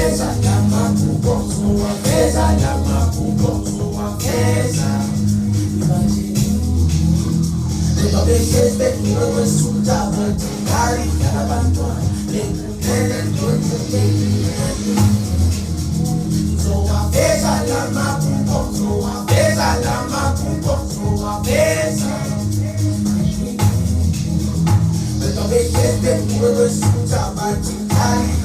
pesa la makuko sua pesa la makuko sua pesa Lelo besete kilo resulta vertikali cada bantuan Lelo sua pesa la makuko sua pesa la makuko sua pesa Lelo besete kilo resulta vertikali